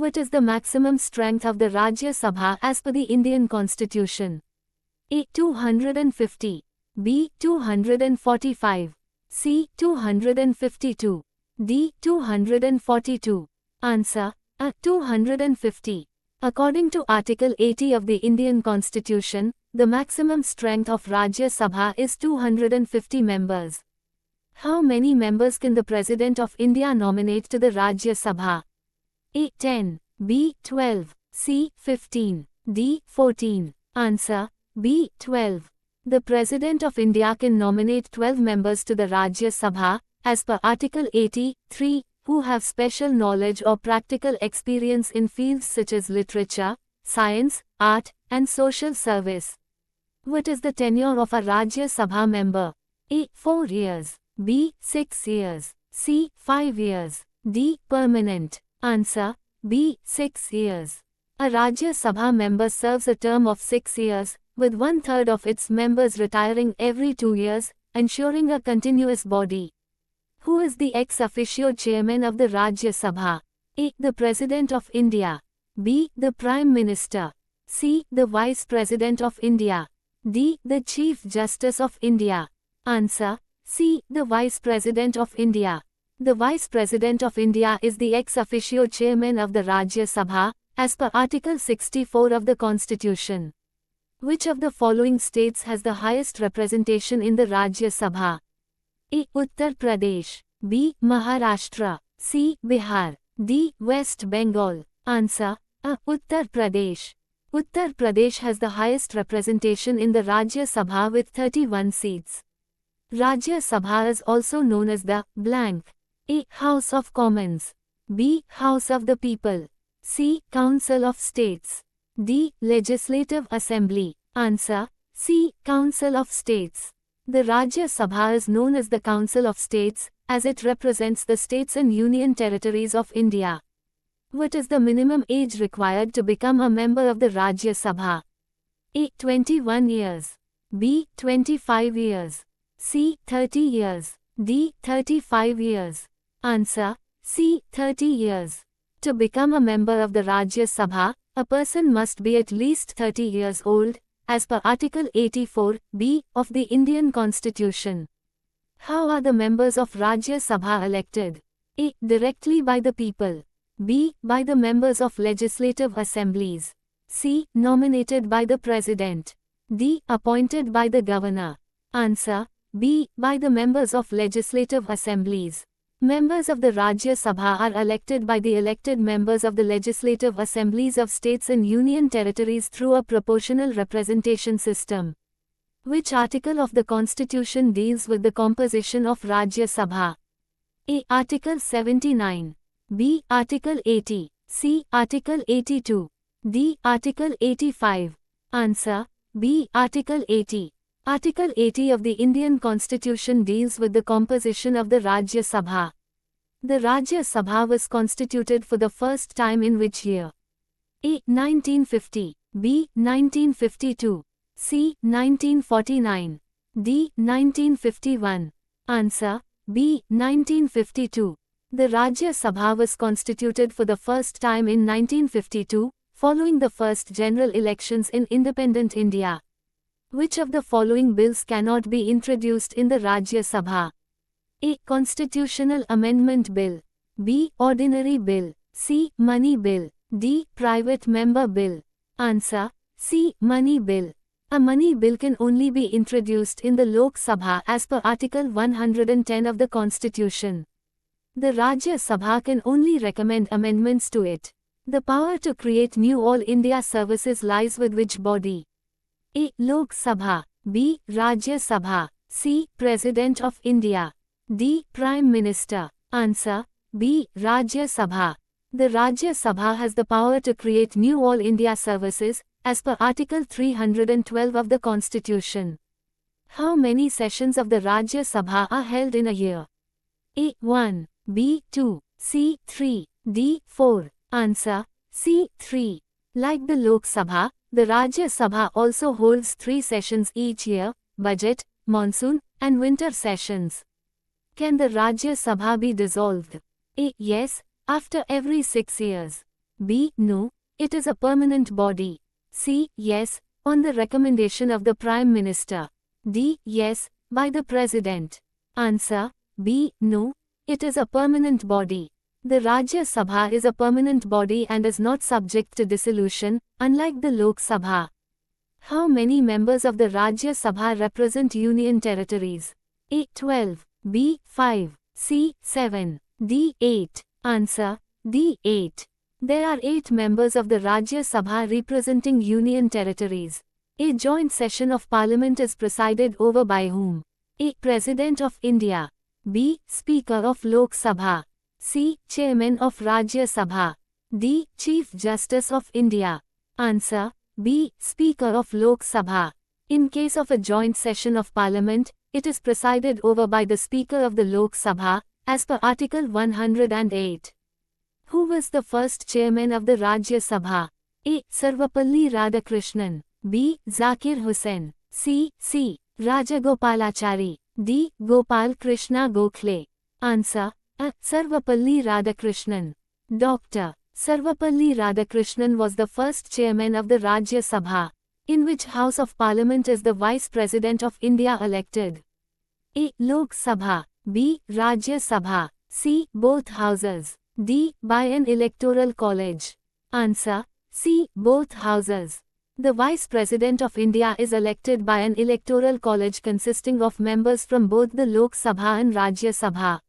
What is the maximum strength of the Rajya Sabha as per the Indian Constitution? A. 250. B. 245. C. 252. D. 242. Answer. A. 250. According to Article 80 of the Indian Constitution, the maximum strength of Rajya Sabha is 250 members. How many members can the President of India nominate to the Rajya Sabha? A. 10. B. 12. C. 15. D. 14. Answer. B. 12. The President of India can nominate 12 members to the Rajya Sabha, as per Article 83, who have special knowledge or practical experience in fields such as literature, science, art, and social service. What is the tenure of a Rajya Sabha member? A. 4 years. B. 6 years. C. 5 years. D. Permanent. Answer. B. 6 years. A Rajya Sabha member serves a term of 6 years, with 1/3 of its members retiring every 2 years, ensuring a continuous body. Who is the ex officio chairman of the Rajya Sabha? A. The President of India. B. The Prime Minister. C. The Vice President of India. D. The Chief Justice of India. Answer. C. The Vice President of India. The Vice President of India is the ex officio chairman of the Rajya Sabha, as per Article 64 of the Constitution. Which of the following states has the highest representation in the Rajya Sabha? A. Uttar Pradesh. B. Maharashtra. C. Bihar. D. West Bengal. Answer. A. Uttar Pradesh. Uttar Pradesh has the highest representation in the Rajya Sabha with 31 seats. Rajya Sabha is also known as the blank. A. House of Commons. B. House of the People. C. Council of States. D. Legislative Assembly. Answer. C. Council of States. The Rajya Sabha is known as the Council of States, as it represents the states and union territories of India. What is the minimum age required to become a member of the Rajya Sabha? A. 21 years. B. 25 years. C. 30 years. D. 35 years. Answer. C. 30 years. To become a member of the Rajya Sabha, a person must be at least 30 years old, as per Article 84(b) of the Indian Constitution. How are the members of Rajya Sabha elected? A. Directly by the people. B. By the members of legislative assemblies. C. Nominated by the President. D. Appointed by the Governor. Answer. B. By the members of legislative assemblies. Members of the Rajya Sabha are elected by the elected members of the legislative assemblies of states and union territories through a proportional representation system. Which article of the Constitution deals with the composition of Rajya Sabha? A. Article 79. B. Article 80. C. Article 82. D. Article 85. Answer. B. Article 80. Article 80 of the Indian Constitution deals with the composition of the Rajya Sabha. The Rajya Sabha was constituted for the first time in which year? A. 1950. B. 1952. C. 1949. D. 1951. Answer. B. 1952. The Rajya Sabha was constituted for the first time in 1952, following the first general elections in independent India. Which of the following bills cannot be introduced in the Rajya Sabha? A. Constitutional Amendment Bill. B. Ordinary Bill. C. Money Bill. D. Private Member Bill. Answer. C. Money Bill. A money bill can only be introduced in the Lok Sabha as per Article 110 of the Constitution. The Rajya Sabha can only recommend amendments to it. The power to create new All India services lies with which body? A. Lok Sabha. B. Rajya Sabha. C. President of India. D. Prime Minister. Answer. B. Rajya Sabha. The Rajya Sabha has the power to create new All India services, as per Article 312 of the Constitution. How many sessions of the Rajya Sabha are held in a year? A. 1. B. 2. C. 3. D. 4. Answer. C. 3. Like the Lok Sabha, the Rajya Sabha also holds 3 sessions each year: budget, monsoon, and winter sessions. Can the Rajya Sabha be dissolved? A. Yes, after every 6 years. B. No, it is a permanent body. C. Yes, on the recommendation of the Prime Minister. D. Yes, by the President. Answer. B. No, it is a permanent body. The Rajya Sabha is a permanent body and is not subject to dissolution, unlike the Lok Sabha. How many members of the Rajya Sabha represent union territories? A. 12. B. 5. C. 7. D. 8. Answer. D. 8. There are 8 members of the Rajya Sabha representing union territories. A joint session of parliament is presided over by whom? A. President of India. B. Speaker of Lok Sabha. C. Chairman of Rajya Sabha. D. Chief Justice of India. Answer. B. Speaker of Lok Sabha. In case of a joint session of parliament, it is presided over by the Speaker of the Lok Sabha, as per Article 108. Who was the first chairman of the Rajya Sabha? A. Sarvapalli Radhakrishnan. B. Zakir Hussain. C. Rajagopalachari. D. Gopal Krishna Gokhale. Answer. A. Sarvapalli Radhakrishnan. Dr. Sarvapalli Radhakrishnan was the first chairman of the Rajya Sabha. In which House of Parliament is the Vice President of India elected? A. Lok Sabha. B. Rajya Sabha. C. Both houses. D. By an electoral college. Answer. C. Both houses. The Vice President of India is elected by an electoral college consisting of members from both the Lok Sabha and Rajya Sabha.